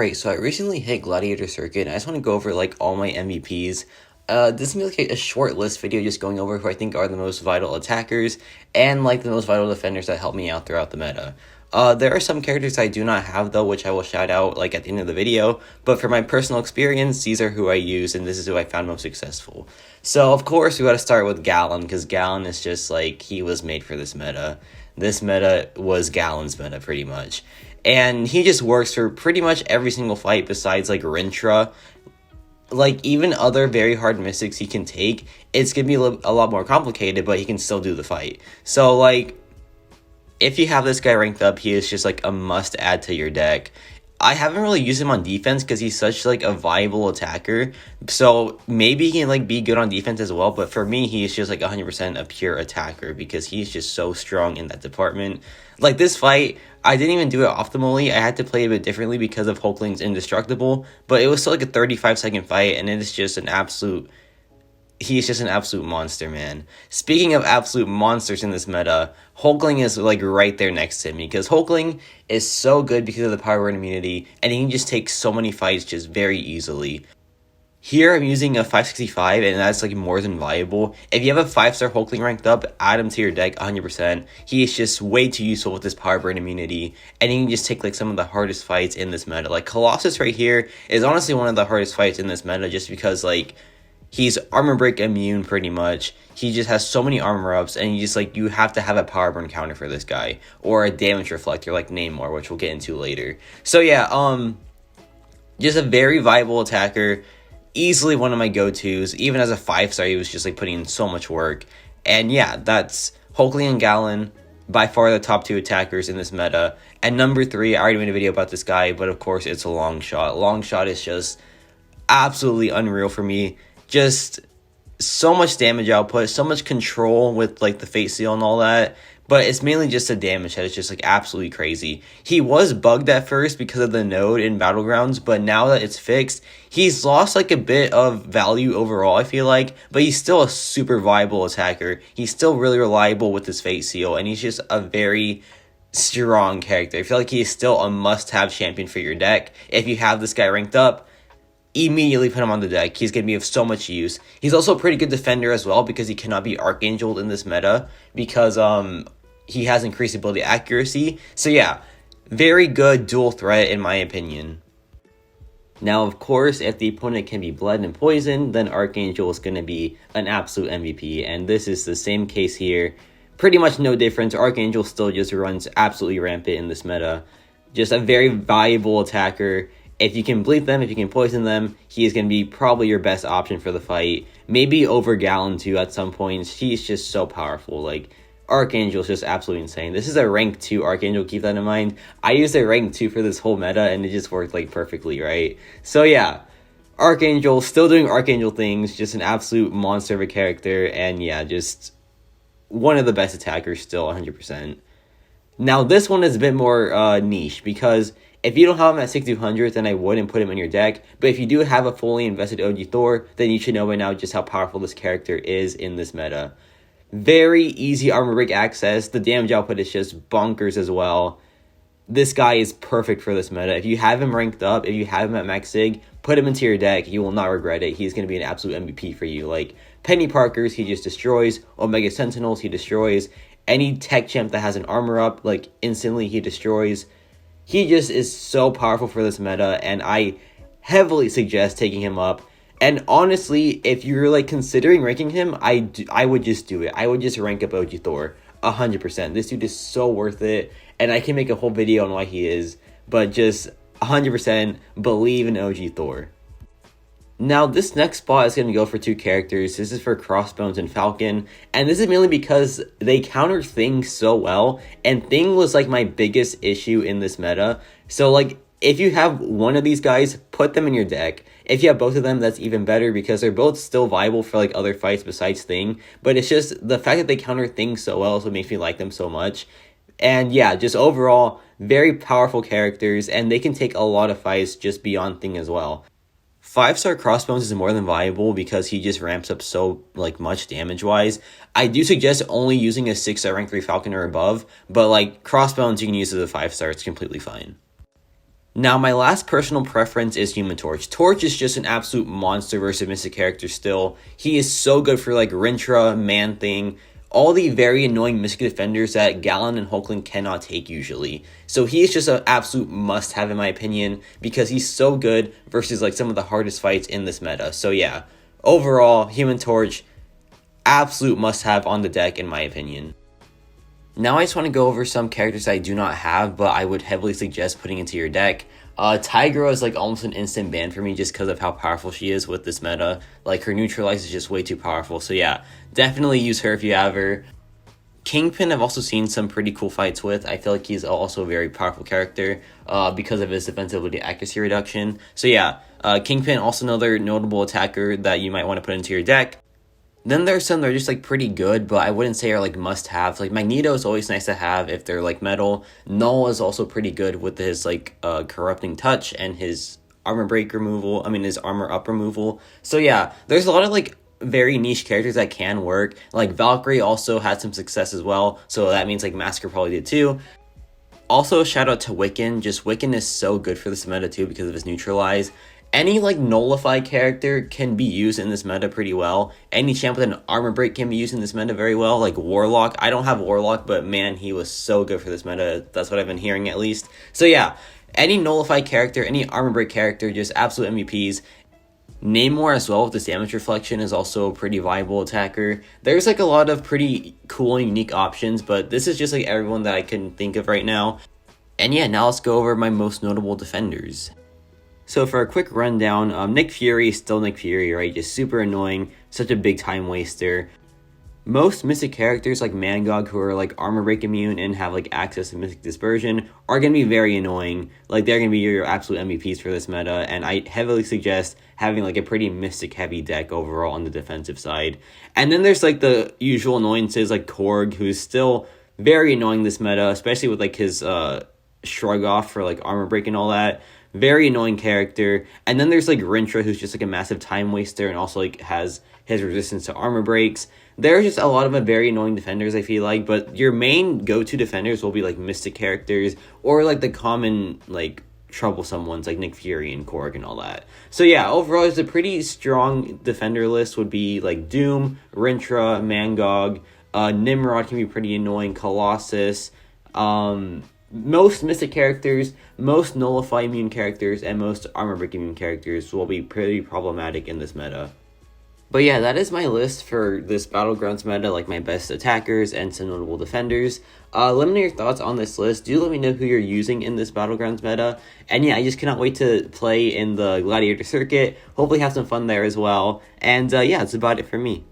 Alright, so I recently hit Gladiator Circuit, and I just want to go over, like, all my MVPs. This is gonna be, like, a short list video just going over who I think are the most vital attackers, and, like, the most vital defenders that help me out throughout the meta. There are some characters I do not have, though, which I will shout out, like, at the end of the video, but for my personal experience, these are who I use, and this is who I found most successful. So, of course, we gotta start with Galan, because Galan is just, like, he was made for this meta. This meta was Galan's meta, pretty much. And he just works for pretty much every single fight besides, like, Rintra. Like, even other very hard mystics he can take, it's gonna be a lot more complicated, but he can still do the fight. So, like, if you have this guy ranked up, he is just, like, a must-add to your deck. I haven't really used him on defense because he's such, like, a viable attacker. So, maybe he can, like, be good on defense as well. But for me, he's just, like, 100% a pure attacker because he's just so strong in that department. Like, this fight, I didn't even do it optimally. I had to play a bit differently because of Hulkling's indestructible. But it was still, like, a 35-second fight, and it is just an absolute... He's just an absolute monster, man. Speaking of absolute monsters in this meta, Hulkling is, like, right there next to me. Because Hulkling is so good because of the power word immunity, and he can just take so many fights just very easily. Here, I'm using a 565, and that's, like, more than viable. If you have a 5-star Hulkling ranked up, add him to your deck 100%. He is just way too useful with this power burn immunity, and he can just take, like, some of the hardest fights in this meta. Like, Colossus right here is honestly one of the hardest fights in this meta just because, like... He's armor break immune pretty much. He just has so many armor ups, and you have to have a power burn counter for this guy, or a damage reflector like Namor, which we'll get into later. So yeah, just a very viable attacker, easily one of my go-tos. Even as a 5-star, he was just like putting in so much work. And yeah, that's Hulkling and Galan, by far the top 2 attackers in this meta. And number 3, I already made a video about this guy, but of course it's a Longshot. Longshot is just absolutely unreal for me. Just so much damage output, so much control with, like, the Fate Seal and all that. But it's mainly just the damage that is just, like, absolutely crazy. He was bugged at first because of the node in Battlegrounds, but now that it's fixed, he's lost, like, a bit of value overall, I feel like. But he's still a super viable attacker. He's still really reliable with his Fate Seal, and he's just a very strong character. I feel like he is still a must-have champion for your deck. If you have this guy ranked up, immediately put him on the deck. He's going to be of so much use. He's also a pretty good defender as well because he cannot be Archangel in this meta because he has increased ability accuracy. So yeah, very good dual threat in my opinion. Now, of course, if the opponent can be bled and poisoned, then Archangel is going to be an absolute MVP. And this is the same case here. Pretty much no difference. Archangel still just runs absolutely rampant in this meta. Just a very valuable attacker. If you can bleed them, if you can poison them, he is going to be probably your best option for the fight. Maybe over Galan too at some points. He's just so powerful. Like, Archangel is just absolutely insane. This is a rank 2 Archangel, keep that in mind. I used a rank 2 for this whole meta, and it just worked, like, perfectly, right? So yeah, Archangel, still doing Archangel things, just an absolute monster of a character, and yeah, just one of the best attackers still, 100%. Now, this one is a bit more niche, because... If you don't have him at 6200, then I wouldn't put him in your deck. But if you do have a fully invested OG Thor, then you should know by now just how powerful this character is in this meta. Very easy armor break access. The damage output is just bonkers as well. This guy is perfect for this meta. If you have him ranked up, if you have him at max sig, put him into your deck. You will not regret it. He's going to be an absolute MVP for you. Like, Penny Parkers, he just destroys. Omega Sentinels, he destroys. Any tech champ that has an armor up, like, instantly he destroys. He just is so powerful for this meta, and I heavily suggest taking him up. And honestly, if you're, like, considering ranking him, I would just do it. I would just rank up OG Thor 100%. This dude is so worth it, and I can make a whole video on why he is, but just 100% believe in OG Thor. Now, this next spot is going to go for 2 characters. This is for Crossbones and Falcon, and this is mainly because they counter Thing so well, and Thing was, like, my biggest issue in this meta. So, like, if you have one of these guys, put them in your deck. If you have both of them, that's even better because they're both still viable for, like, other fights besides Thing, but it's just the fact that they counter Thing so well is what makes me like them so much. And yeah, just overall, very powerful characters, and they can take a lot of fights just beyond Thing as well. 5-star Crossbones is more than viable because he just ramps up so, like, much damage-wise. I do suggest only using a 6-star rank 3 Falcon or above, but, like, Crossbones you can use as a 5-star, it's completely fine. Now, my last personal preference is Human Torch. Torch is just an absolute monster versus Mystic character still. He is so good for like Rintra, Man-Thing, all the very annoying Mystic defenders that Galan and Hulkling cannot take usually. So he is just an absolute must-have in my opinion because he's so good versus like some of the hardest fights in this meta. So yeah, overall, Human Torch, absolute must-have on the deck in my opinion. Now I just want to go over some characters I do not have, but I would heavily suggest putting into your deck. Tigra is like almost an instant ban for me just because of how powerful she is with this meta. Like her neutralize is just way too powerful. So yeah, definitely use her if you have her. Kingpin I've also seen some pretty cool fights with. I feel like he's also a very powerful character because of his defensibility accuracy reduction. So yeah, Kingpin also another notable attacker that you might want to put into your deck. Then there's some that are just like pretty good, but I wouldn't say are like must-haves. Like Magneto is always nice to have if they're like metal. Null is also pretty good with his like corrupting touch and his armor break removal. I mean his armor up removal. So yeah, there's a lot of like very niche characters that can work. Like Valkyrie also had some success as well, so that means like Massacre probably did too. Also, shout out to Wiccan. Just Wiccan is so good for this meta too because of his neutralize. Any like nullify character can be used in this meta pretty well. Any champ with an armor break can be used in this meta very well. Like Warlock. I don't have Warlock, but man, he was so good for this meta. That's what I've been hearing at least. So yeah, any nullify character, any armor break character, just absolute MVPs. Namor as well with this damage reflection is also a pretty viable attacker. There's like a lot of pretty cool and unique options, but this is just like everyone that I can think of right now. And yeah, now let's go over my most notable defenders. So for a quick rundown, Nick Fury is still Nick Fury, right? Just super annoying, such a big time waster. Most Mystic characters like Mangog who are like armor break immune and have like access to Mystic Dispersion are going to be very annoying. Like they're going to be your absolute MVPs for this meta, and I heavily suggest having like a pretty Mystic heavy deck overall on the defensive side. And then there's like the usual annoyances like Korg, who's still very annoying this meta, especially with like his shrug off for like armor break and all that. Very annoying character. And then there's like Rintra, who's just like a massive time waster and also like has his resistance to armor breaks. There's just a lot of very annoying defenders, I feel like, but your main go-to defenders will be like Mystic characters or like the common like troublesome ones like Nick Fury and Korg and all that. So yeah, overall it's a pretty strong defender list. Would be like Doom, Rintra, Mangog, Nimrod can be pretty annoying, Colossus, most Mystic characters, most Nullify immune characters, and most Armor Break immune characters will be pretty problematic in this meta. But yeah, that is my list for this Battlegrounds meta, like my best attackers and some notable defenders. Let me know your thoughts on this list. Do let me know who you're using in this Battlegrounds meta. And yeah, I just cannot wait to play in the Gladiator circuit. Hopefully have some fun there as well. And yeah, that's about it for me.